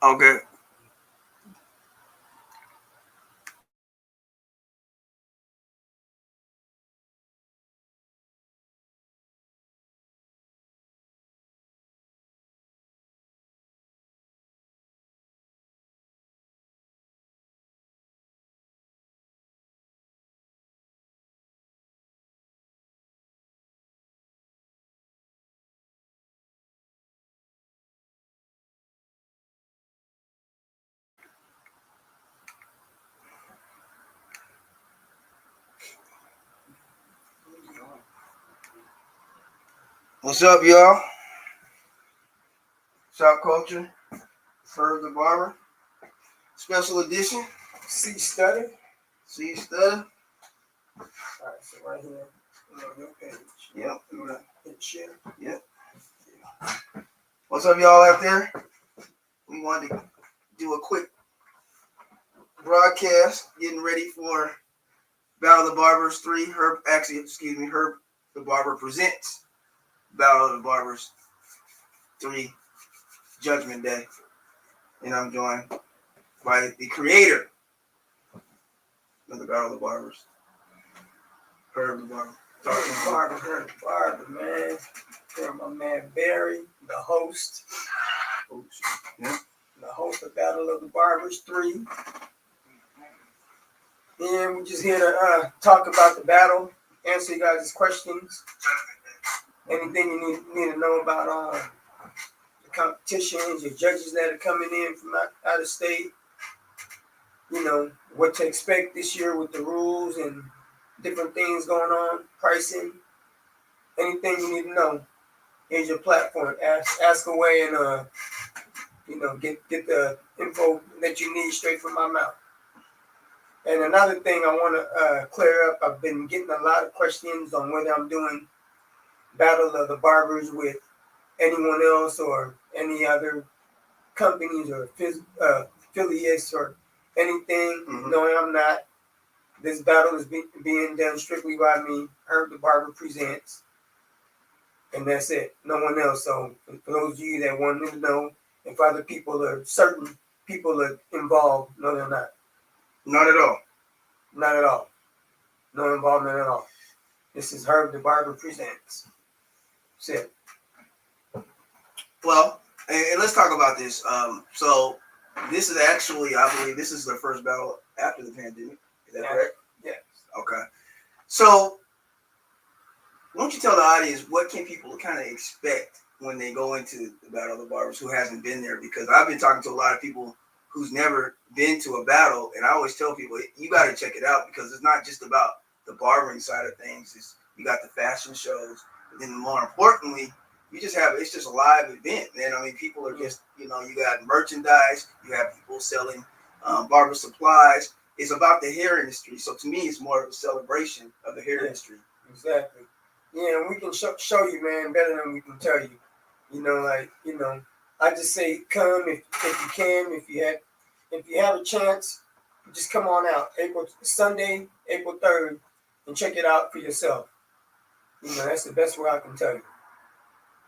Okay. What's up, y'all? ShopKulture, Ferg the Barber, special edition. C-Study. C-Study. Alright, so right here, on your page. Yep. Hit share. Yep. What's up, y'all out there? We wanted to do a quick broadcast, getting ready for Battle of the Barbers 3. Herb the Barber presents Battle of the Barbers 3 Judgment Day. And I'm joined by the creator of the Battle of the Barbers, Herb the Barber. Herb the Barber, man. Here, my man Barry, the host. Yeah. The host of Battle of the Barbers 3. And we're just here to talk about the battle, answer you guys' questions. Anything you need to know about the competitions, your judges that are coming in from out of state. You know, what to expect this year with the rules and different things going on, pricing. Anything you need to know, here's your platform. Ask away and get the info that you need straight from my mouth. And another thing I want to clear up, I've been getting a lot of questions on whether I'm doing Battle of the Barbers with anyone else or any other companies or affiliates or anything. Mm-hmm. No, I'm not. This battle is being done strictly by me. Herb the Barber presents. And that's it. No one else. So for those of you that want to know if other people are certain people are involved, no, they're not. Not at all. Not at all. No involvement at all. This is Herb the Barber presents. That's it. Well, and let's talk about this. So this is actually, I believe, this is the first battle after the pandemic. Is that correct? Yes. Okay. So why don't you tell the audience what can people kind of expect when they go into the Battle of the Barbers who hasn't been there? Because I've been talking to a lot of people who's never been to a battle, and I always tell people you got to check it out because it's not just about the barbering side of things. You got the fashion shows, but then more importantly, it's just a live event, man. I mean, people are just, you got merchandise, you have people selling barber supplies. It's about the hair industry. So to me, it's more of a celebration of the hair industry. Exactly. Yeah, and we can show you, man, better than we can tell you. I just say come if you can, if you have a chance, just come on out. Sunday, April 3rd, and check it out for yourself. That's the best way I can tell you.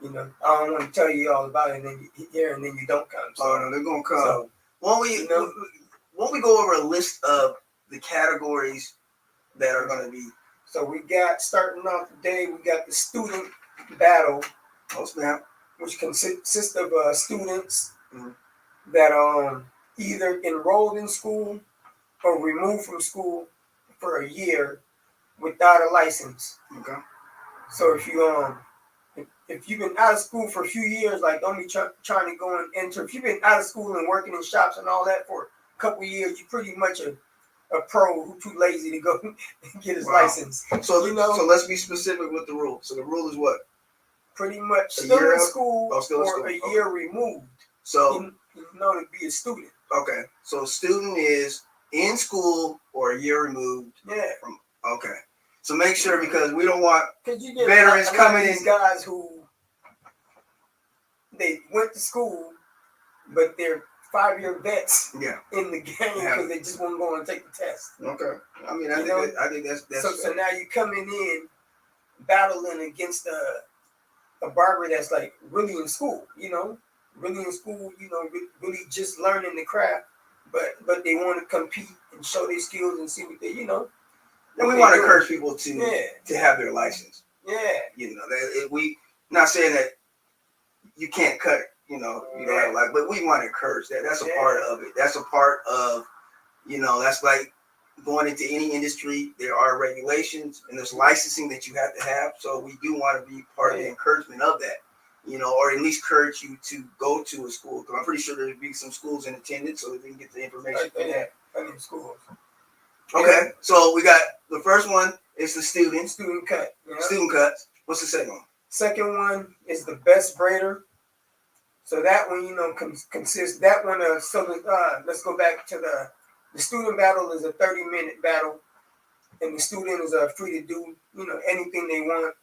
I don't want to tell you all about it and then you hear and then you don't come. So, no, they're gonna come. So, won't we go over a list of the categories that are gonna be? So we got, starting off today, we got the student battle. Oh snap. Which consists of students that are either enrolled in school or removed from school for a year without a license. Okay. So if you've been out of school for a few years, like don't be trying to go and enter. If you've been out of school and working in shops and all that for a couple of years, you're pretty much a pro who's too lazy to go and get his license. So so let's be specific with the rule. So the rule is what? Pretty much still in school or a year removed. So to be a student. Okay. So student is in school or a year removed. Yeah. Okay. So make sure, because we don't want you get veterans coming in. These guys who they went to school, but they're 5-year vets in the game because they just want to go and take the test. Okay. I mean, I think that's so now you coming in battling against a barber that's like really in school, really in school, really just learning the craft, but they want to compete and show their skills and see what they, And we want to encourage people to have their license. Yeah. We not saying that you can't cut it, you don't have a license, but we want to encourage that. That's a part of it. That's a part of, that's like going into any industry. There are regulations and there's licensing that you have to have. So we do want to be part of the encouragement of that, or at least encourage you to go to a school. Because I'm pretty sure there'll be some schools in attendance so that we can get the information from that. Schools. Okay, so we got the first one is the student cut. Yeah. Student cuts. What's the second one? Second one is the best braider. So that one, consists that one. Let's go back to the student battle is a 30-minute battle, and the student is free to do anything they want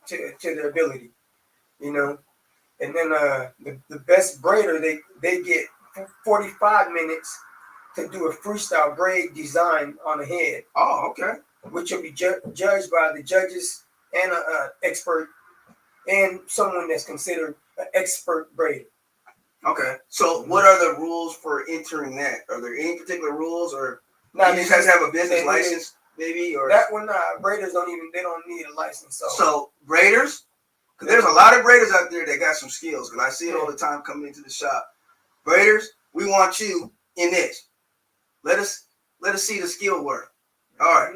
to their ability, and then the best braider they get 45 minutes to do a freestyle braid design on a head. Oh, okay. Which will be judged by the judges and an expert and someone that's considered an expert braider. Okay. So what are the rules for entering that? Are there any particular rules, or you just have to have a business license, maybe? Or that one, braiders don't need a license. So braiders, because there's a lot of braiders out there that got some skills. Because I see it all the time coming into the shop. Braiders, we want you in this. Let us see the skill work. All right.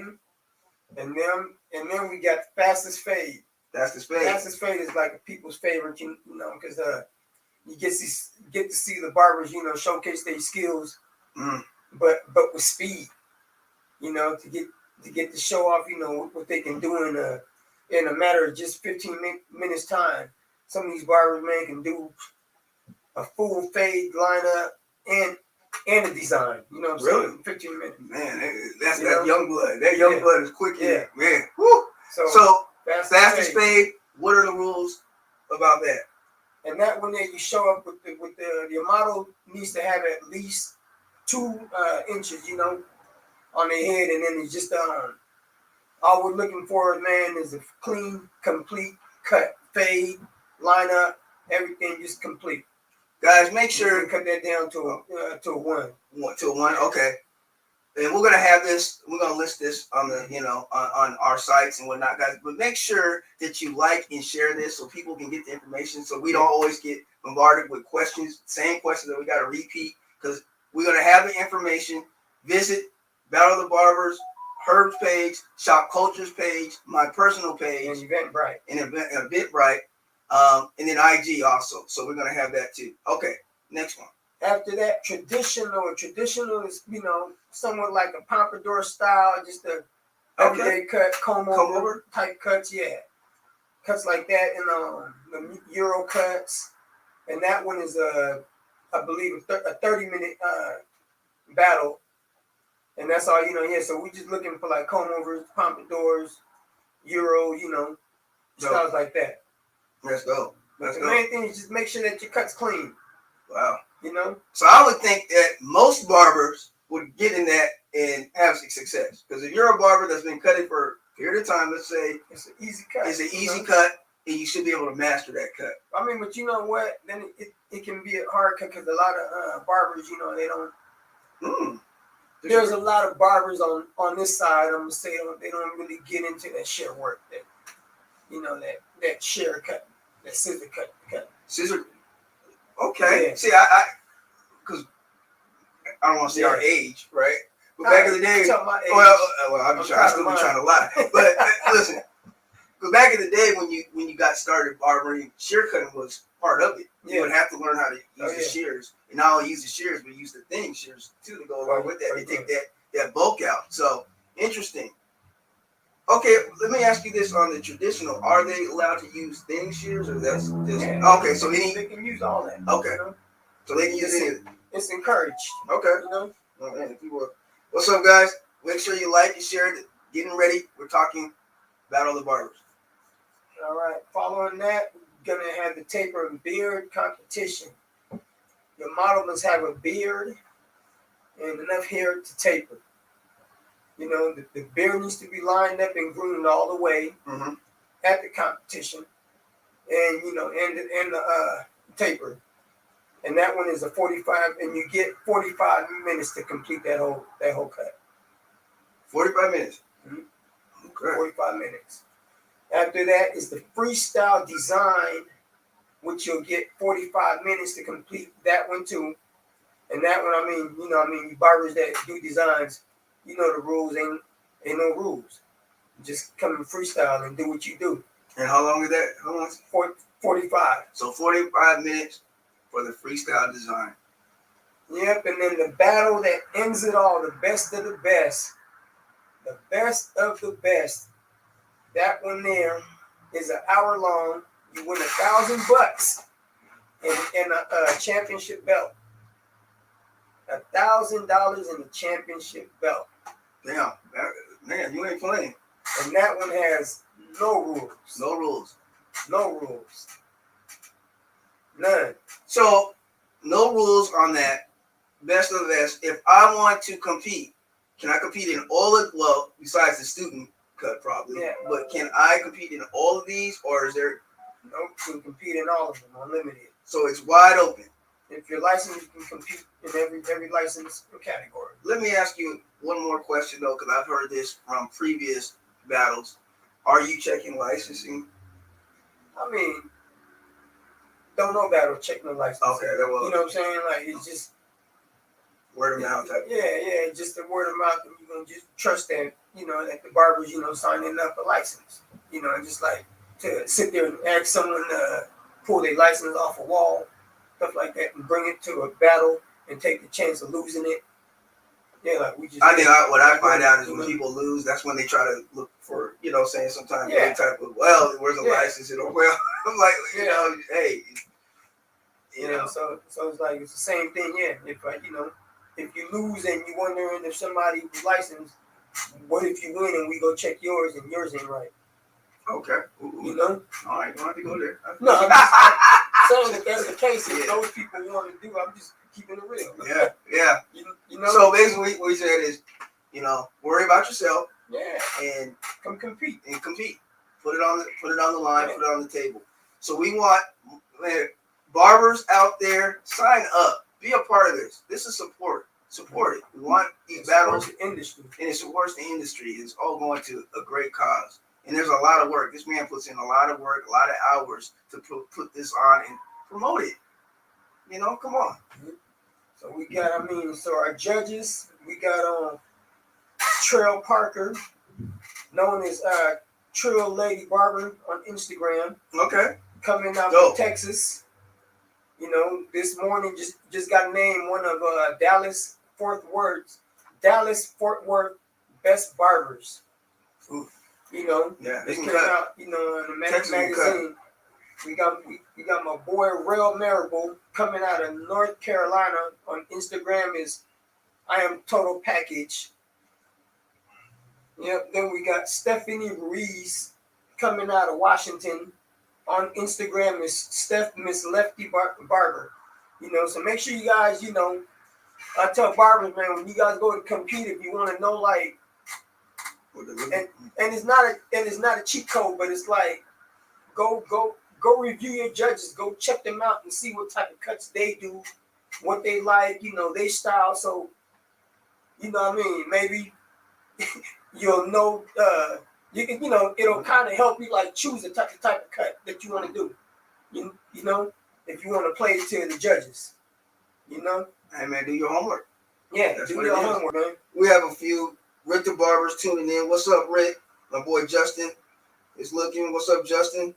And then we got fastest fade. Fastest fade. Fastest fade is like a people's favorite, because you get to see the barbers, showcase their skills, but with speed, to get to show off, what they can do in a matter of just 15 minutes time. Some of these barbers, man, can do a full fade lineup and a design, really? 15 minutes. Man, that's that young blood. That young blood is quick. Yeah. Man. Woo. So fastest fade. What are the rules about that? And that one there, you show up with your model needs to have at least 2 inches, on their head, and then it's just all we're looking for, man, is a clean, complete cut, fade, lineup, everything just complete. Guys, make sure you cut that down to a 1. To a 1, okay. And we're gonna have this. We're gonna list this on the, on our sites and whatnot, guys. But make sure that you like and share this so people can get the information. So we don't always get bombarded with questions, same questions that we got to repeat. Because we're gonna have the information. Visit Battle of the Barbers, Herb's page, ShopKulture's page, my personal page, and Eventbrite, and then IG also. So we're gonna have that too. Okay, next one. After that, traditional is, somewhat like a pompadour style, just a everyday cut, comb over type cuts, cuts like that, and the Euro cuts, and that one is I believe a 30-minute battle, and that's all So we're just looking for like comb overs, pompadours, Euro, styles like that. Let's go. The main thing is just make sure that your cut's clean. Wow. So I would think that most barbers would get in that and have success. Because if you're a barber that's been cutting for a period of time, let's say it's an easy cut. It's an easy cut, and you should be able to master that cut. I mean, but you know what? Then it can be a hard cut because a lot of barbers, they don't. There's a lot of barbers on this side. I'm gonna say they don't really get into that shear work. That shear cut, that scissor cut. Scissor. Okay. Yeah. See, because I don't want to say our age, right? But back in the day, I'm still trying to lie. But listen, because back in the day when you got started barbering, shear cutting was part of it. You would have to learn how to use the shears, and not only use the shears, but use the thin shears too to go along with that. They take that bulk out. So interesting. Okay, let me ask you this on the traditional. Are they allowed to use thin shears, or that's just okay? So they can use all that. Okay, so they can use any. It's encouraged. Okay. Oh, man, what's up, guys? Make sure you like and share it. Getting ready. We're talking Battle of the Barbers. All right. Following that, we're gonna have the taper and beard competition. Your model must have a beard and enough hair to taper. The beard needs to be lined up and groomed all the way at the competition, and and the taper. and that one is a 45, and you get 45 minutes to complete that whole cut. 45 minutes. Mhm. Okay. 45 minutes. After that is the freestyle design, which you'll get 45 minutes to complete that one too. And that one, you barbers that do designs, you know the rules ain't no rules. Just come and freestyle and do what you do. And how long is that? How long? 45. So 45 minutes for the freestyle design. Yep, and then the battle that ends it all, the best of the best. The best of the best. That one there is an hour long. You win $1,000 and a championship belt. $1,000 in the championship belt. Damn, man, you ain't playing. And that one has no rules. No rules. No rules. None. So, no rules on that. Best of the best. If I want to compete, can I compete in all of, well, besides the student cut probably, Yeah. but can I compete in all of these, or is there? No, you can compete in all of them, unlimited. So it's wide open. If you're licensed, you can compete in every license category. Let me ask you one more question though, because I've heard this from previous battles. Are you checking licensing? I mean, don't know battle, check no license. Okay, that was. You know what I'm saying? Like, it's just Word of mouth type. Yeah, just the word of mouth, and you're gonna just trust that, that the barbers, signing up a license. And just like to sit there and ask someone to pull their license off a wall, stuff like that, and bring it to a battle and take the chance of losing it. Yeah, like we just. What I find out is when people lose, that's when they try to look for, saying sometimes any type of, well, where's a license? Well, I'm like, hey, So it's like it's the same thing. Yeah, if you lose and you wondering if somebody was licensed, what if you win and we go check yours and yours ain't right? Okay. All right, don't have to go there. No, I'm just saying if that's the case, if those people want to do, I'm just keeping it real. Yeah. So basically, what we said is, worry about yourself. Yeah. And come compete. Put it on the line. Yeah. Put it on the table. So we want barbers out there, sign up. Be a part of this. This is support. Support it. We want these battles. The industry. And it supports the industry. It's all going to a great cause. And there's a lot of work. This man puts in a lot of work, a lot of hours to put this on and promote it. Come on. So we got, so our judges, we got Trail Parker, known as Trail Lady Barber on Instagram. Okay. Coming out from Texas. This morning just got named one of Dallas Fort Worth best barbers. Ooh. This came out, in the magazine. We got my boy Real Marable coming out of North Carolina on Instagram is I Am Total Package. Yep. Then we got Stephanie Ruiz coming out of Washington. On Instagram is Steph Miss Lefty Barber. So make sure you guys, I tell barbers, man, when you guys go to compete, if you want to know, like, and it's not a cheat code, but it's like, go review your judges, go check them out and see what type of cuts they do, what they like, they style. So, maybe you'll know. You can, it'll kind of help you like choose the type of cut that you want to do. If you want to play it to the judges. Hey man, do your homework. Yeah, do your homework, man. We have a few Rick the Barbers tuning in. What's up, Rick? My boy Justin is looking. What's up, Justin?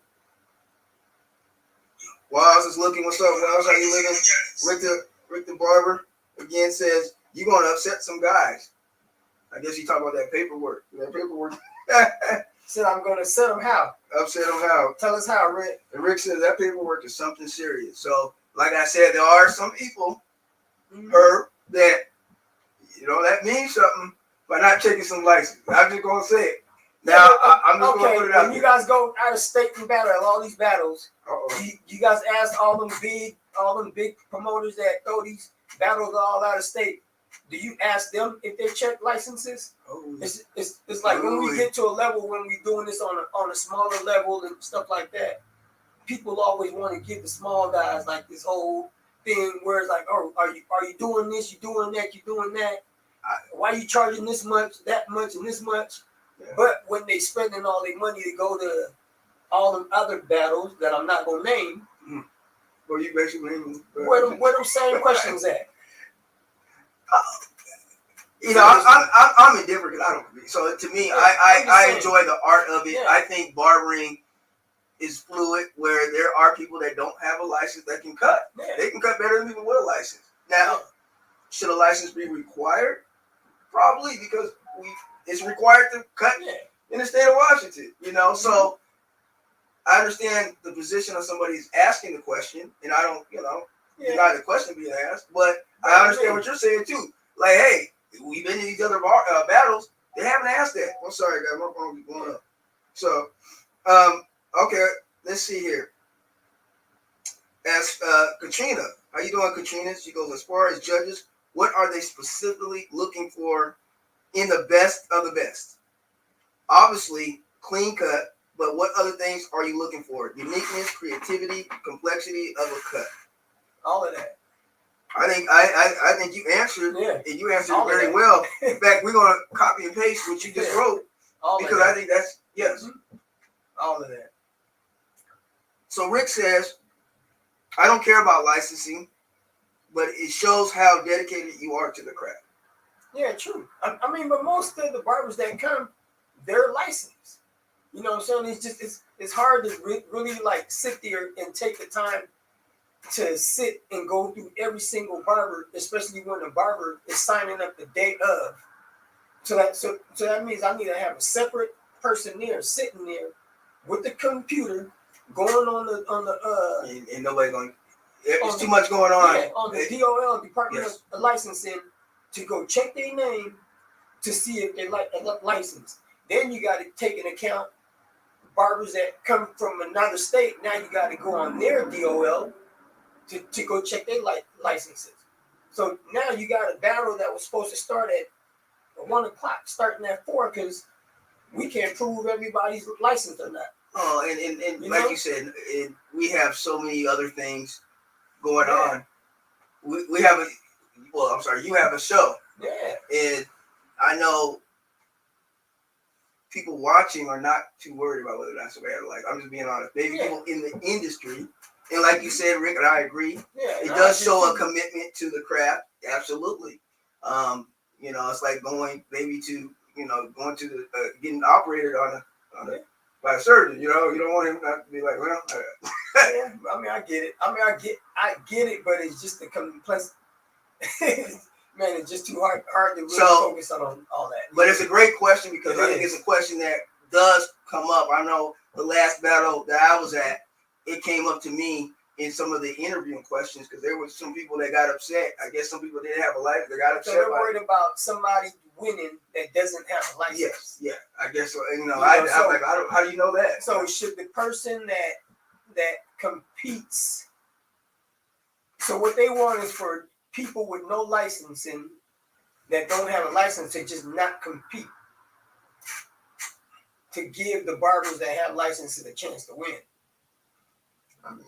Waz is looking. What's up, Waz? How you living? Rick the Barber again says you're gonna upset some guys. I guess you talk about that paperwork. Said I'm gonna set them how? Upset them how? Tell us how, Rick. And Rick says that paperwork is something serious. So, like I said, there are some people, that that means something by not checking some license. I'm just gonna say it. Now, I'm just gonna put it out. When you guys go out of state and battle all these battles, you guys ask all them big promoters that throw these battles all out of state. Do you ask them if they check licenses? It's like when we get to a level when we're doing this on a smaller level and stuff like that, people always want to give the small guys like this whole thing where it's like, oh, are you doing this? You doing that? You doing that? Why are you charging this much, that much, and this much? Yeah. But when they spending all their money to go to all them other battles that I'm not gonna name, well, you basically where them same questions at? You know, I'm indifferent because I don't compete. So to me, I enjoy the art of it. Yeah. I think barbering is fluid, where there are people that don't have a license that can cut. Yeah. They can cut better than people with a license. Now, should a license be required? Probably, because it's required to cut in the state of Washington. You know, so I understand the position of somebody who's asking the question, and I don't, deny the question being asked, but I understand what you're saying too. Like, hey, we've been in these other battles. They haven't asked that. I'm sorry, guys. My phone is going up. So, okay, let's see here. As Katrina, how you doing, Katrina? She goes, as far as judges, what are they specifically looking for in the best of the best? Obviously, clean cut, but what other things are you looking for? Uniqueness, creativity, complexity of a cut. All of that. I think you answered, and you answered it very well. In fact, we're gonna copy and paste what you just wrote because I think that's all of that. So Rick says, I don't care about licensing, but it shows how dedicated you are to the craft. Yeah, true. I mean, but most of the barbers that come, they're licensed. You know what I'm saying? It's hard to really like sit there and take the time to sit and go through every single barber, especially when the barber is signing up the day of. So that means I need to have a separate person there sitting there with the computer going on the and nobody going. There's too much going on. Yeah, on the DOL, Department of Licensing, to go check their name to see if they like a license. Then you got to take into account barbers that come from another state. Now you got to go on their DOL to go check their licenses. So now you got a battle that was supposed to start at 1 o'clock, starting at 4, because we can't prove everybody's licensed or not. Oh, and like you said, we have so many other things going on. We have you have a show. Yeah. And I know people watching are not too worried about whether that's a bad or like. I'm just being honest. Maybe people in the industry, and like you said, Rick, and I agree, it does show a commitment to the craft. Absolutely. It's like going maybe to, going to the getting operated on a by a surgeon. You don't want him not to be like, well. Yeah, I mean, I get it. I get it, but it's just the complex. Man, it's just too hard to really focus on all that. But it's a great question because I think it's a question that does come up. I know the last battle that I was at, it came up to me in some of the interviewing questions because there were some people that got upset. I guess some people didn't have a license. They got upset. So they're worried about somebody winning that doesn't have a license. Yes, yeah. I guess so. I'm like, how do you know that? So should the person that competes? So what they want is for people with no licensing that don't have a license to just not compete, to give the barbers that have licenses a chance to win. I'm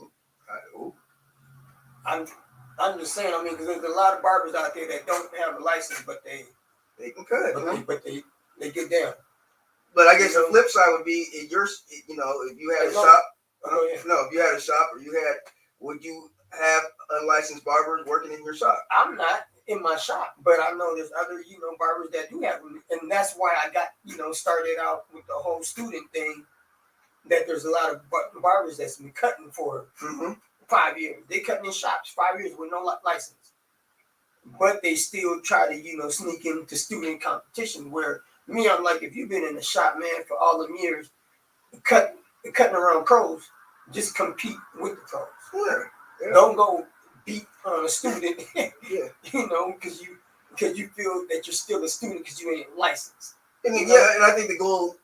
just saying. I mean, because there's a lot of barbers out there that don't have a license, but they can cut, but they get down. But I guess the flip side would be if you had a shop. If you had a shop would you have unlicensed barbers working in your shop? I'm not in my shop, but I know there's other, barbers that do have them. And that's why I got, started out with the whole student thing, that there's a lot of barbers that's been cutting for 5 years. They cutting in shops 5 years with no license. But they still try to, sneak into student competition where me, I'm like, if you've been in the shop, man, for all them years, cutting around pros, just compete with the pros. Yeah. Don't go beat on a student, because you feel that you're still a student because you ain't licensed. And I think the goal,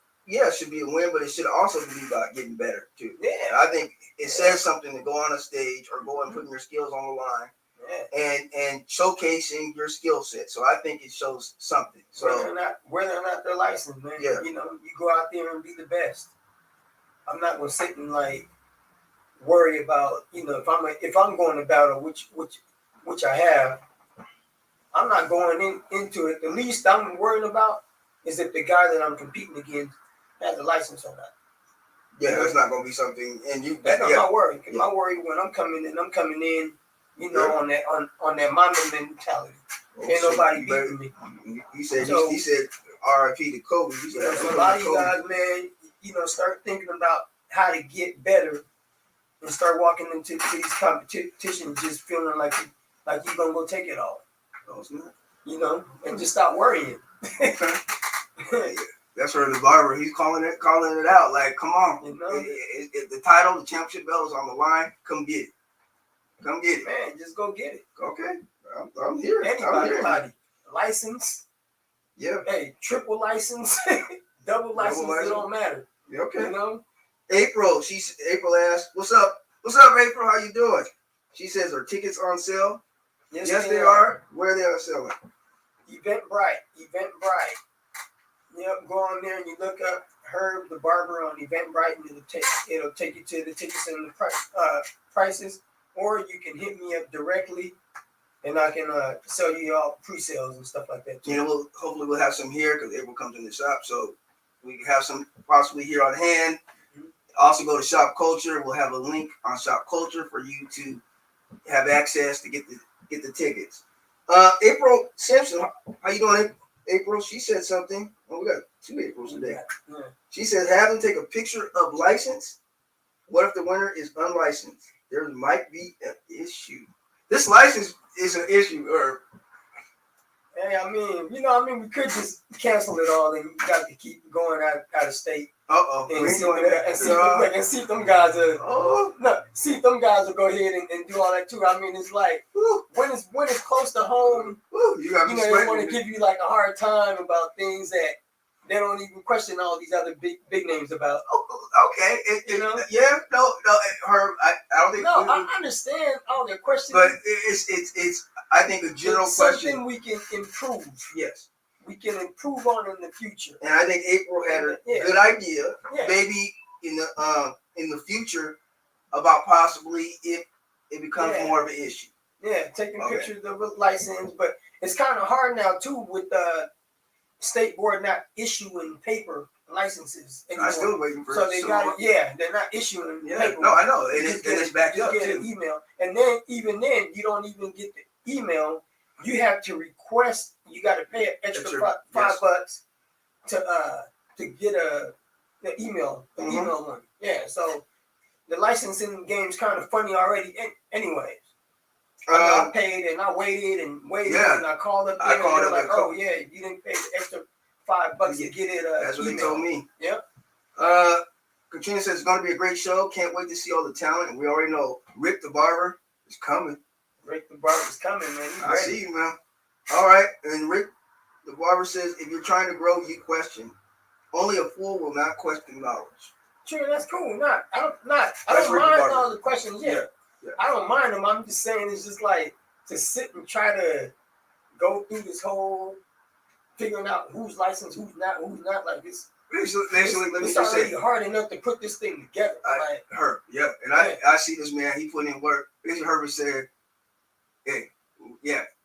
should be a win, but it should also be about getting better too. Yeah. I think it says something to go on a stage or go and putting your skills on the line and showcasing your skill set. So I think it shows something. So whether or not they're licensed, man. Yeah. You go out there and be the best. I'm not gonna sit and like worry about, if I'm going to battle, which I have, I'm not going into it. The least I'm worried about is if the guy that I'm competing against has a license or not. Yeah, that's not gonna be something. And that's not my worry. My worry when I'm coming in, on that Mamba mentality. Ain't nobody beating me. He said R.I.P. to Kobe. He said, so a lot of you guys, man, start thinking about how to get better and start walking into these competitions just feeling like you're gonna go take it all. No, it's not. And just stop worrying. That's where the barber, he's calling it out. Like, come on. If the title, the championship belt is on the line, come get it. Come get it. Man, just go get it. Okay. I'm here. Anybody. License. Yeah. Hey, triple license, double license, it don't matter. Okay. April asked, what's up? What's up, April? How you doing? She says, are tickets on sale? Yes, they are. Where they are selling? Eventbrite. Yep, go on there and you look up Herb the Barber on Eventbrite, and it'll take you to the tickets and the prices, or you can hit me up directly, and I can sell you all pre-sales and stuff like that too. Hopefully we'll have some here because April comes in the shop, so we can have some possibly here on hand. Mm-hmm. Also go to ShopKulture. We'll have a link on ShopKulture for you to have access to get the tickets. April Simpson, how you doing, April? She said something. Oh, we got 2 Aprils today. Yeah. She said, have them take a picture of license. What if the winner is unlicensed? There might be an issue. This license is an issue, or hey, we could just cancel it all, and you got to keep going out of state. And see if them guys will go ahead and do all that too. It's like when it's close to home, they want to give you like a hard time about things that they don't even question all these other big names about. Okay, Herb, I don't think. No, I understand all their questions, but it's I think a general question. Something we can improve. Yes. We can improve on in the future. And I think April had a good idea, maybe in the future, about possibly if it becomes more of an issue. Yeah, taking pictures of a license, but it's kind of hard now too with the state board not issuing paper licenses anymore. I'm still waiting for. So they got they're not issuing paper. No, I know, and it's backed up too. An email, and then even then you don't even get the email. You have to request. You got to pay an extra $5 to get the email. The email one. Yeah. So the licensing game's kind of funny already. Anyways, I paid and I waited and and I called up. I called up like, you didn't pay the extra $5 to get it. That's what they told me. Yep. Katrina says it's going to be a great show. Can't wait to see all the talent. And we already know Rick the Barber is coming. Rick the Barber is coming, man. I see you, man. All right. And Rick the Barber says, if you're trying to grow, you question. Only a fool will not question knowledge. Sure, that's cool. I don't mind all the questions. Yeah. I don't mind them. I'm just saying it's just like to sit and try to go through this whole figuring out who's licensed, who's not. Like this. It's already hard enough to put this thing together. Herb, and I see this man. He put in work. This is Herbert said, "Hey,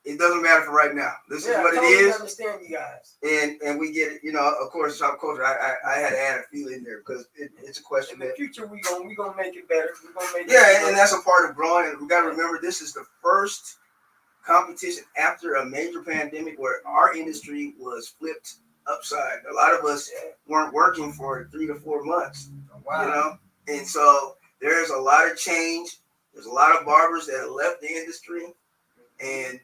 it doesn't matter for right now. This is what it is. I understand you guys, and we get it. Of course, ShopKulture. I had to add a few in there because it's a question. In the future, we gonna make it better. We gonna make and that's a part of growing. And we got to remember, this is the first competition after a major pandemic where our industry was flipped upside. A lot of us weren't working for 3 to 4 months. Wow. And so there's a lot of change. There's a lot of barbers that have left the industry, and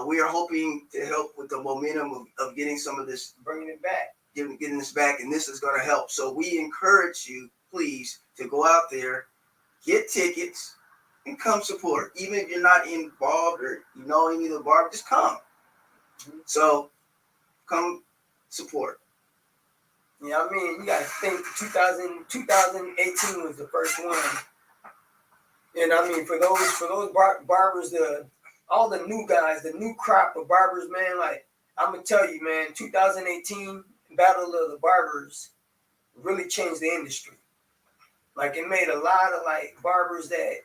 we are hoping to help with the momentum of getting some of this, bringing it back, getting this back, and this is going to help. So we encourage you, please, to go out there, get tickets, and come support. Even if you're not involved or any of the barbers, just come. Mm-hmm. So come support. Yeah, you got to think 2018 was the first one. And for those barbers, all the new guys, the new crop of barbers, man, like I'm going to tell you, man, 2018 Battle of the Barbers really changed the industry. Like it made a lot of like barbers that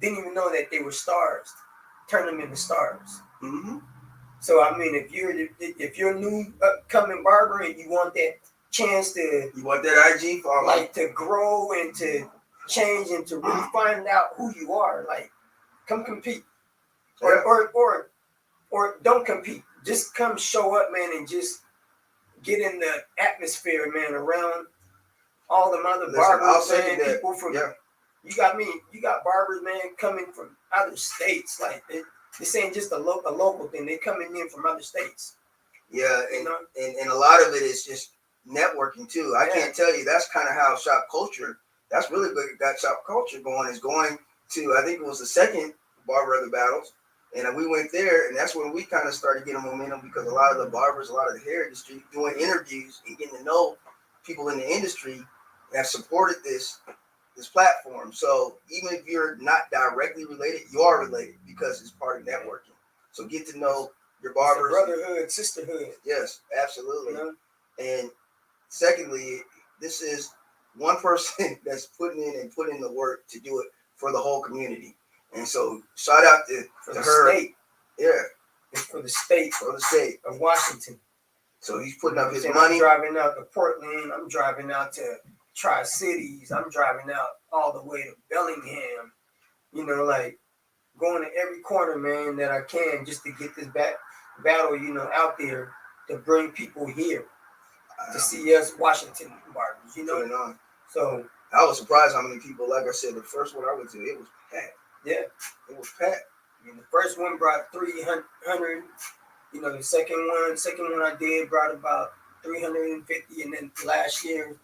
didn't even know that they were stars, turn them into stars. Mm-hmm. So I mean, if you're a new upcoming barber and you want that chance to, you want that IG follow, like to grow and to change and to really find out who you are, like come compete, or yeah. or don't compete. Just come show up, man, and just get in the atmosphere, man, around all them other barbers, man. People from you got barbers, man, coming from other states. Like this ain't just a local thing. They coming in from other states. Yeah, and a lot of it is just networking too. I can't tell you, that's kind of how ShopKulture. That's really what got ShopKulture going. Is going to, I think it was the second Barber of the Battles, and we went there, and that's when we kind of started getting momentum because a lot of the barbers, a lot of the hair industry, doing interviews and getting to know people in the industry have supported this platform. So even if you're not directly related, you are related because it's part of networking. So get to know your barbers, brotherhood, sisterhood. Yes, absolutely. You know? And secondly, this is one person that's putting in the work to do it for the whole community. And so shout out to her. State. Yeah. It's for the state. Of Washington. So he's putting up his money. I'm driving out to Portland. I'm driving out to Tri-Cities. I'm driving out all the way to Bellingham. You know, like going to every corner, man, that I can just to get this battle, you know, out there to bring people here to see us Washington barbers, you know. So I was surprised how many people. Like I said, the first one I went to, it was packed. Yeah, it was packed. I mean, the first one brought 300. You know, the second one I did brought about 350, and then last year,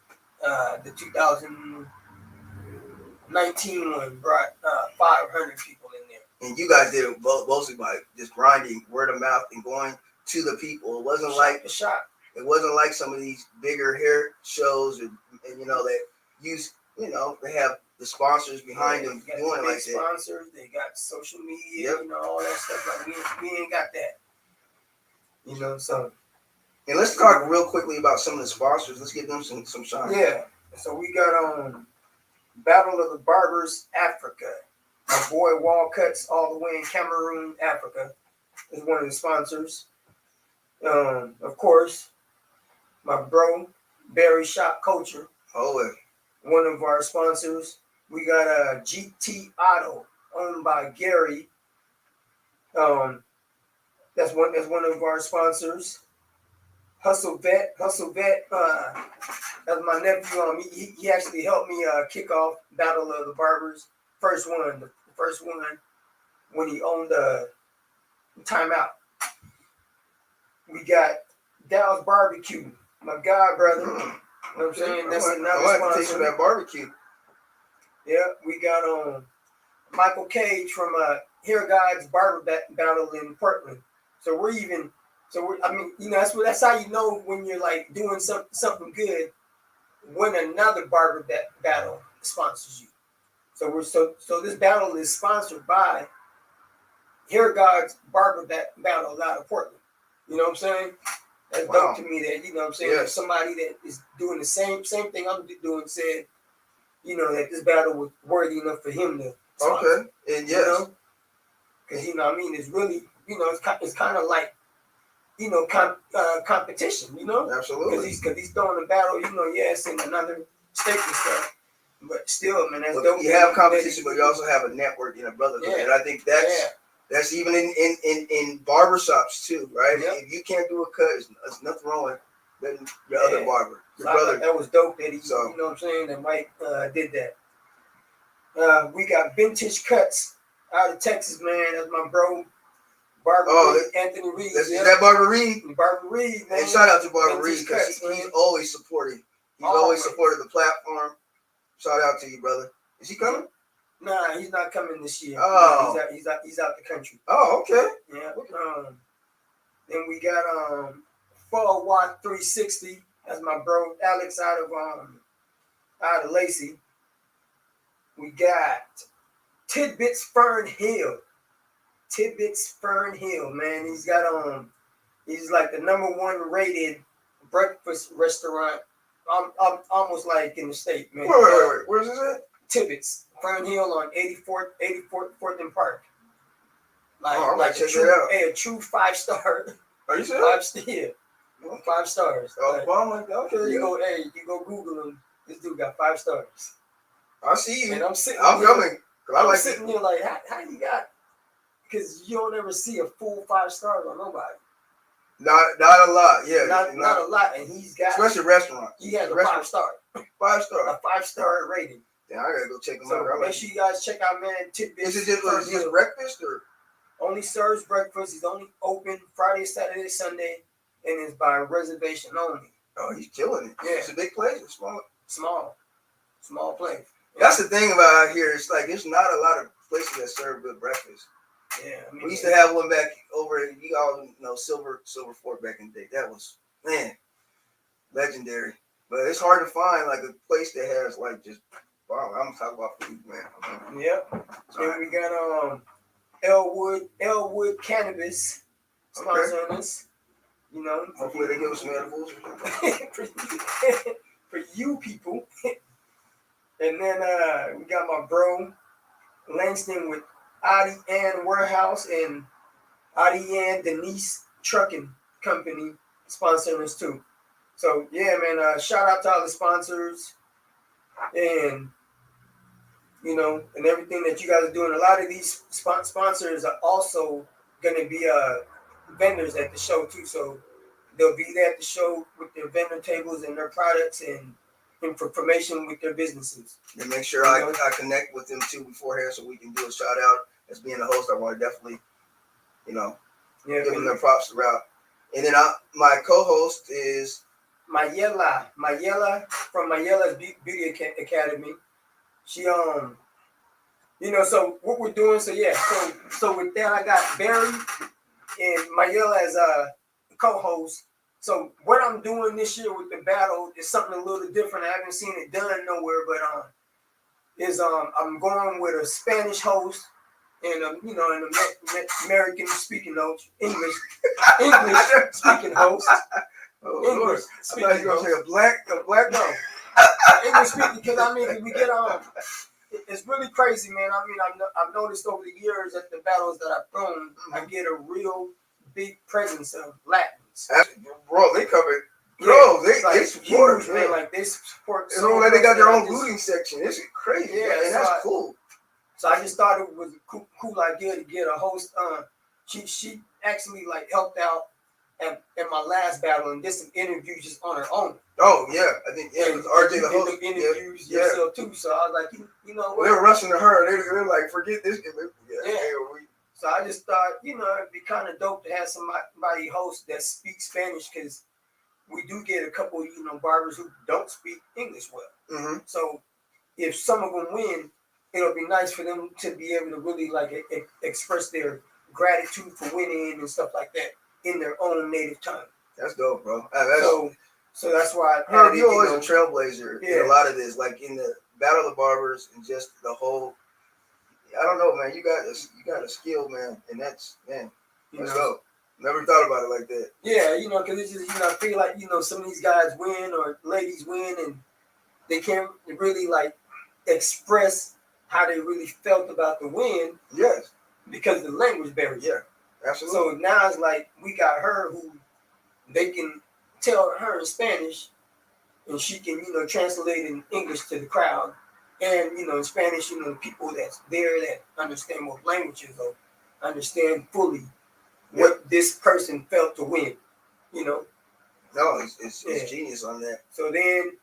the 2019 one brought 500 people in there. And you guys did it mostly by just grinding word of mouth and going to the people. It wasn't like the shop. It wasn't like some of these bigger hair shows, and you know that use, you know, they have the sponsors behind them doing it like that. Sponsors, they got social media, you know, all that stuff. Like we ain't got that. You know, so. And let's talk real quickly about some of the sponsors. Let's give them some shine. Yeah. So we got Battle of the Barbers Africa. My boy Wallcuts all the way in Cameroon, Africa, is one of the sponsors. Of course, my bro Barry ShopKulture. One of our sponsors. We got GT Auto, owned by Gary. That's one of our sponsors. Hustle Vet. That's my nephew. He actually helped me kick off Battle of the Barbers. The first one when he owned Timeout. We got Dallas Barbecue, my god brother. You know what I'm saying? That's another sponsor. Taste of that barbecue. Yeah, we got Michael Cage from Hair God's Barber Battle in Portland. So we're I mean, you know, that's how you know when you're like doing something good, when another barber battle sponsors you. So this battle is sponsored by Hair God's Barber Battle out of Portland. You know what I'm saying? That's dope to me that, you know what I'm saying, there's somebody that is doing the same thing I'm doing said, you know, that this battle was worthy enough for him to sponsor. Okay, and yes. Because, you know what I mean, it's really, you know, it's kind of like, you know, competition, you know? Absolutely. Because he's throwing a battle, you know, yes, in another state and stuff. But still, man, that's dope. You have competition, but you also have a network and a brotherhood. Yeah. And I think that's even in barbershops too, right? Yep. If you can't do a cut, there's nothing wrong with letting your other barber, your brother. That was dope that he, you know what I'm saying, that Mike did that. We got Vintage Cuts out of Texas, man. That's my bro. Barber Reed, Anthony Reed. Is that Barber Reed? Barber Reed, man. And shout out to Barber Reed because he's always supporting. He's always supported the platform. Shout out to you, brother. Is he coming? Nah, he's not coming this year. Oh, he's out the country. Oh, okay. Yeah. Then we got Full Watt 360. That's my bro Alex out of Lacey. We got Tidbits Fern Hill. Tidbits Fern Hill, man. He's got he's like the #1 rated breakfast restaurant I'm almost like in the state, man. Wait. Where's this at? Tibbetts, Fern Hill on 84th and Park. I might check true, that out. a true 5-star. Are you serious? 5 stars. Oh, well, I'm like, okay. You go Google him. This dude got 5 stars. I see you. And I'm sitting. I'm coming. I'm sitting here like, how you got? Because you don't ever see a full 5 stars on nobody. Not a lot. Yeah, not a lot, and he's got, especially restaurants. He has a 5-star. 5-star. A 5-star rating. Yeah, I gotta go check him so out. Make sure you guys check out, man. Tidbits. Is it just breakfast or? Only serves breakfast. He's only open Friday, Saturday, Sunday, and it's by reservation only. Oh, he's killing it. Yeah, it's a big place. It's small place. That's the thing about out here. It's like there's not a lot of places that serve good breakfast. Yeah, we used to have one back over. You all know Silver Fork back in the day. That was legendary. But it's hard to find like a place that has like just. Wow, I'm talking about food, man. Yep. And we got Elwood Cannabis sponsoring us. You know, hopefully they give us some edibles for you people. And then we got my bro Langston with Audie Ann Warehouse and Audie Ann Denise Trucking Company sponsoring us too. So yeah, man, shout out to all the sponsors and and everything that you guys are doing. A lot of these sponsors are also going to be vendors at the show too. So they'll be there at the show with their vendor tables and their products and information with their businesses. And make sure I connect with them too beforehand so we can do a shout out. As being a host, I want to definitely, give them their props throughout. And then my co-host is Mayela from Mayela's Beauty Academy. She so what we're doing, so with that I got Barry and Mayela as a co-host. So what I'm doing this year with the battle is something a little different. I haven't seen it done nowhere, but I'm going with a Spanish host and an American speaking host, English speaking host. English speaking. I thought you were going to say a black no. English speaking, because we get on. It's really crazy, man. I've noticed over the years at the battles that I've thrown, I get a real big presence of Latins. Bro, they covered. Bro, they support, huge, man. Like they support. It's like they got their own looting section. It's crazy. Yeah, and that's cool. So I just thought it was a cool idea to get a host. She actually helped out at my last battle and did some interviews just on her own. Oh yeah, I think because RJ the host did interviews yourself too. So I was like, they were rushing to her. They were like, forget this. So I just thought, it'd be kind of dope to have somebody host that speaks Spanish, because we do get a couple, barbers who don't speak English well. Mm-hmm. So if some of them win, it'll be nice for them to be able to really express their gratitude for winning and stuff like that in their own native tongue. That's dope, bro. So that's why you're always a trailblazer in a lot of this, like in the Battle of Barbers and just the whole. I don't know, man. You got a skill, man, and that's let's go. Never thought about it like that. Yeah, because it's just I feel like some of these guys win or ladies win and they can't really express how they really felt about the win. Yes. Because of the language barrier. Yeah, absolutely. So now it's like we got her who they can tell her in Spanish and she can, translate in English to the crowd. And, in Spanish, the people that's there that understand both languages or understand fully what this person felt to win, No, it's genius on that. So then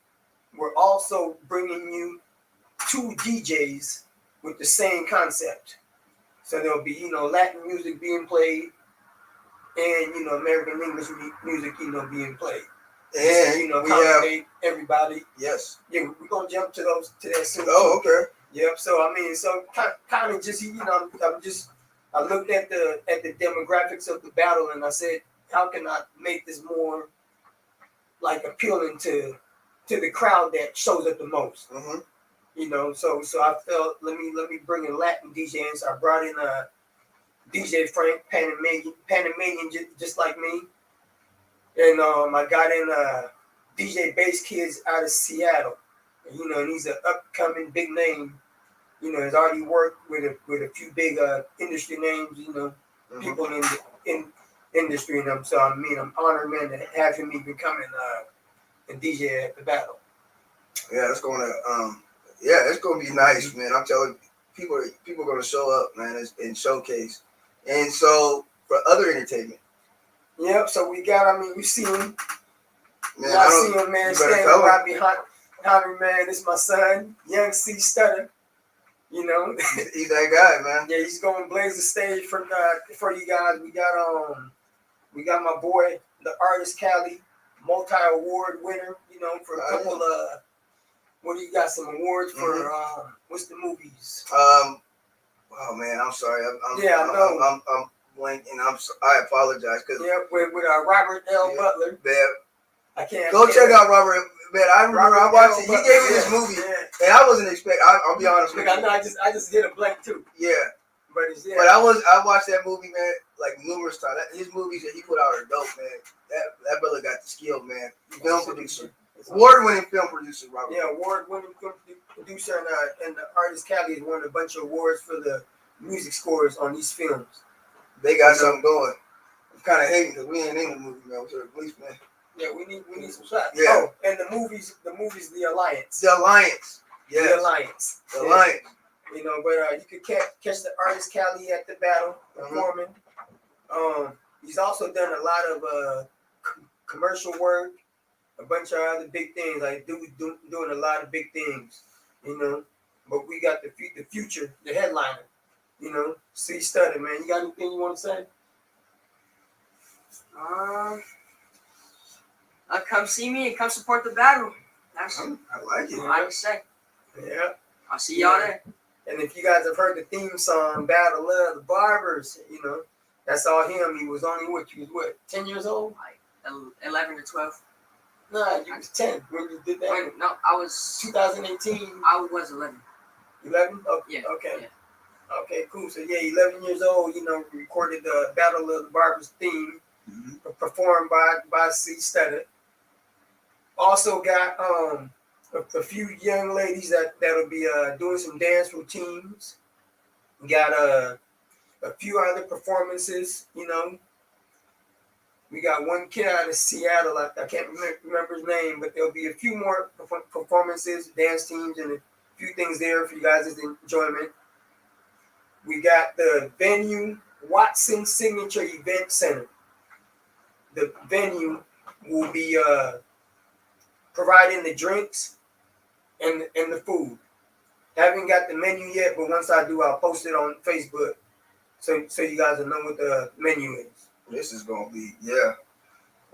we're also bringing you 2 DJs with the same concept. So there'll be, Latin music being played and, American English music, being played. And we have everybody. Yes. Yeah, we're gonna jump to that soon. Oh, okay. Yep. So kind of just I looked at the demographics of the battle and I said, how can I make this more appealing to the crowd that shows up the most? Mm-hmm. So I felt let me bring in Latin DJ in. So I brought in DJ Frank Panamanian just like me. And I got in DJ Bass Kid's out of Seattle. And he's an upcoming big name. Has already worked with a few big industry names. People in the industry. So I'm honored, man, to have him even coming and DJ at the battle. Yeah, it's gonna be nice, man. I'm telling you, people are gonna show up, man, and showcase. And so for other entertainment. Yep. So we got. You see him. Man, I see him, man, standing right behind me, man. This is my son, Young C Stutter. He's that guy, man. Yeah, he's going to blaze the stage for you guys. We got my boy, the artist Cali, multi-award winner. For a couple of what do you got? Some awards for what's the movies? Oh man, I'm sorry. I'm blanking. I apologize because with Robert L. Butler. I can't. Go check out Robert. Man, I remember I watched it. He gave me this movie, and I wasn't expecting. I'll be honest with you. I know. I just did a blank too. Yeah, but I watched that movie, man, like numerous times. His movies that he put out are dope, man. That brother got the skill, man. Film producer, award-winning film producer, Robert. Yeah, award-winning film producer, and the artist Cali has won a bunch of awards for the music scores on these films. They got something going. I'm kind of hating because we ain't in the movie, man. We're at least, man. Yeah, we need some shots. Yeah. Oh, and the movies, The Alliance. The Alliance. Yes. The Alliance. The Alliance. But you could catch the artist Cali at the battle performing. He's also done a lot of commercial work, a bunch of other big things. Like doing a lot of big things, But we got the future, the headliner, C Stutter, man. You got anything you want to say? Come see me and come support the battle. I like it. I can say. Yeah. I'll see y'all there. And if you guys have heard the theme song, Battle of the Barbers, that's all him. He was only 10 years old? Like 11 to 12. No, you was 10 when you did that. Wait, no, I was 2018. I was 11. 11? Oh, yeah. Okay. Yeah. Okay, cool. So 11 years old, recorded the Battle of the Barbers theme, performed by C Stutter. Also got a few young ladies that'll be doing some dance routines. We got a few other performances, We got one kid out of Seattle. I can't remember his name, but there'll be a few more performances, dance teams, and a few things there for you guys' enjoyment. We got the venue, Watson Signature Event Center. The venue will be providing the drinks and the food. Haven't got the menu yet, but once I do, I'll post it on Facebook so you guys will know what the menu is. This is gonna be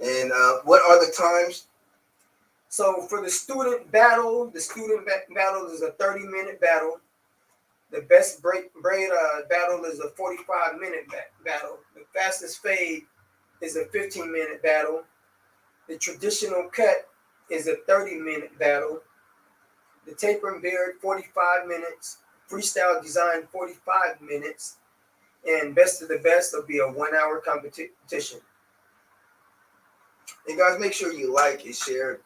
And what are the times? So for the student battle, is a 30-minute battle. The best braid battle is a 45-minute battle. The fastest fade is a 15-minute battle. The traditional cut is a 30-minute battle. The taper and beard, 45 minutes. Freestyle design, 45 minutes. And best of the best will be a 1-hour competition. And guys, make sure you like and share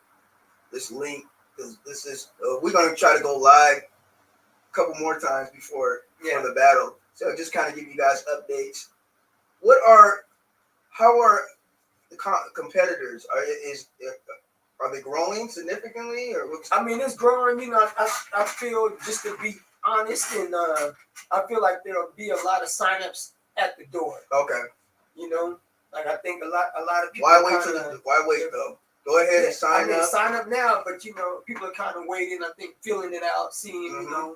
this link, because this is we're going to try to go live a couple more times before the battle. So just kind of give you guys updates. How are the competitors? Are they growing significantly, or what's? It's growing. I feel, just to be honest, and I feel like there'll be a lot of signups at the door. Okay. Like I think a lot of people. Why wait though? Go ahead and sign up. Sign up now, but people are kind of waiting. I think filling it out, seeing I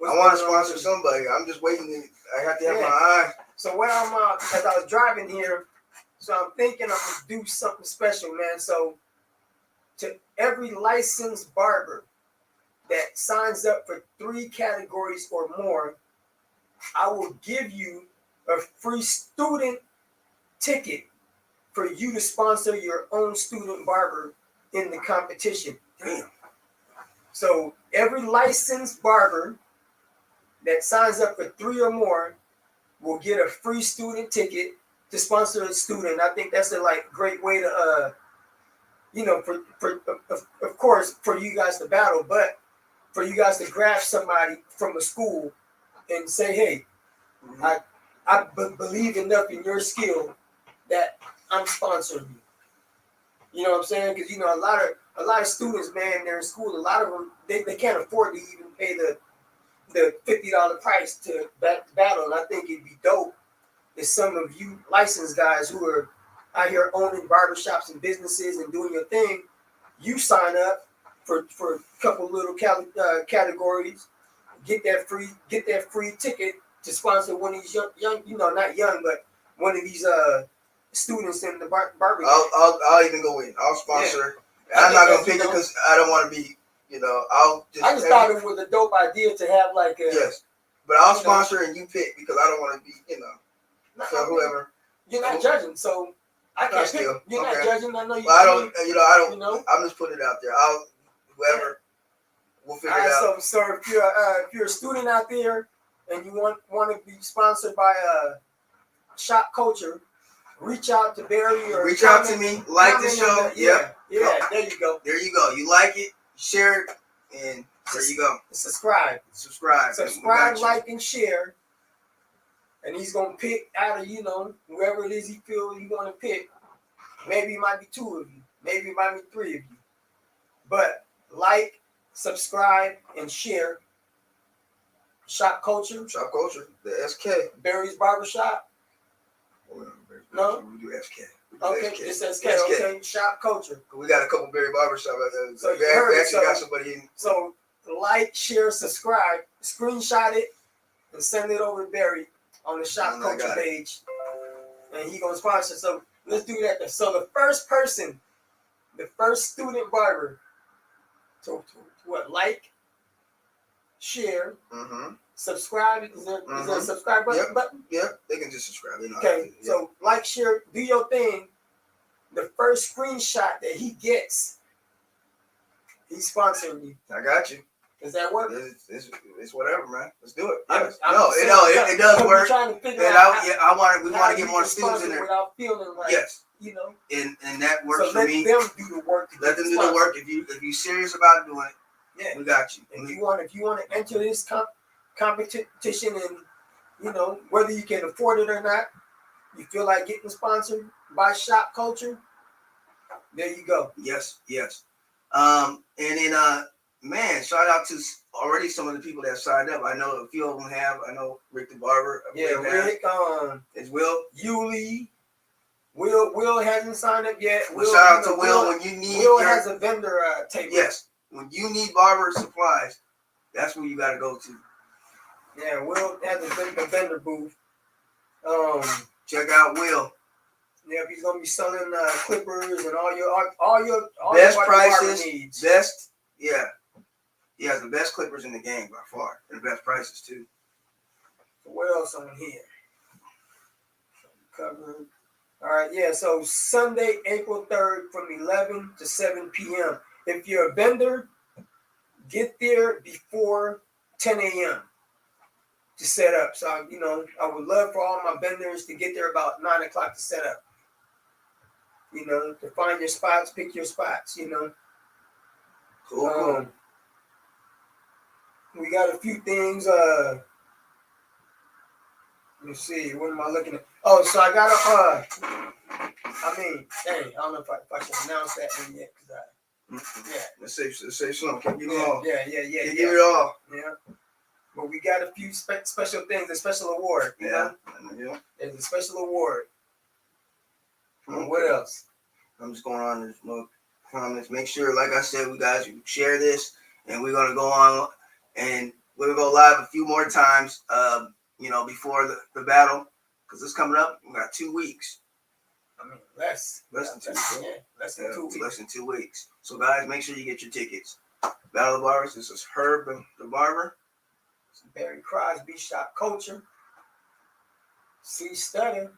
want to sponsor somebody. I'm just waiting. I have to have my eye. So when as I was driving here, so I'm thinking I'm gonna do something special, man. So to every licensed barber that signs up for 3 categories or more, I will give you a free student ticket for you to sponsor your own student barber in the competition. Damn. So every licensed barber that signs up for 3 or more will get a free student ticket to sponsor a student. I think that's a great way to you know, of course, for you guys to battle, but for you guys to grab somebody from a school and say, hey, I believe enough in your skill that I'm sponsoring you. You know what I'm saying? Because, you know, a lot of students, man, they're in school. A lot of them, they can't afford to even pay the $50 price to battle. And I think it'd be dope if some of you licensed guys who are out here owning barbershops and businesses and doing your thing, you sign up for a couple little categories, get that free ticket to sponsor one of these young, you know, not young, but one of these students in the barber. I'll even go in. I'll sponsor. Yeah. I'm not gonna pick it because I don't want to be. You know, I just thought it was a dope idea to have like a. Yes, but I'll sponsor and you pick because I don't want to be. You know, so whoever. You're not judging, so I can't pick. You're not judging. I know you. Well, I don't. You know, I don't. You know? I'm just putting it out there. Whoever. We'll figure it out. So if you're a student out there and you want to be sponsored by ShopKulture, reach out to Barry or reach out to me. Like the show. Yeah. There you go. There you go. You like it, share it, and there you go. Subscribe, like, and share. And he's gonna pick out of, you know, whoever it is he feels he want to pick. Maybe it might be 2 of you. Maybe it might be 3 of you. But like, subscribe, and share. ShopKulture, the SK. Barry's Barbershop. No? We do SK. Okay, it's SK. Okay, ShopKulture. We got a couple Barry Barbershop out there. So we actually got somebody in. So like, share, subscribe, screenshot it, and send it over to Barry on the ShopKulture page. And he gonna sponsor. So let's do that. So the first person, the first student barber to what, like, share, subscribe. Is there a subscribe button? Yep, they can just subscribe. You know, okay, so like, share, do your thing. The first screenshot that he gets, he's sponsoring you. I got you. Does that work? It's whatever, man. Let's do it. Yes. It does work. Trying to figure out we want to get more students in there. Without feeling like, yes. You know. And that works for me. Let them do the work. Let them do the work. If you're serious about doing it, yeah, we got you. If you want to enter this competition, and you know whether you can afford it or not, you feel like getting sponsored by ShopKulture, there you go. Yes. And then man, shout out to already some of the people that signed up. I know a few of them have. I know Rick the Barber. Yeah, Rick. Is Will. Yuli. Will hasn't signed up yet. Shout out to Will when you need. Will has a vendor table. Yes, when you need barber supplies, that's where you got to go to. Yeah, Will has a vendor booth. Check out Will. Yeah, he's gonna be selling clippers and all your best prices. Needs. Best, yeah. He has the best clippers in the game by far, and the best prices too. So what else on here? Covered. All right, yeah. So Sunday, April 3rd, from 11 to 7 p.m. If you're a vendor, get there before 10 a.m. to set up. So you know, I would love for all my vendors to get there about 9 o'clock to set up. You know, to find your spots, pick your spots. You know. Cool. We got a few things. Let me see. What am I looking at? Oh, so I got a. I mean, dang, I don't know if I should announce that one yet, yeah. Let's say something. Can't give it all. Yeah. Can't give it all. Yeah. But we got a few special things. A special award. Yeah. There's a special award. What else? I'm just going on. There's no comments. Make sure, like I said, you share this, and we're gonna go on, and we're gonna go live a few more times. You know, before the battle, because it's coming up. We got 2 weeks. I mean, less than 2 weeks. Yeah, less than 2 weeks. Less than 2 weeks. So, guys, make sure you get your tickets. Battle of the Barbers. This is Herb the Barber. It's Barry Crosby, ShopKulture. C. Stutter.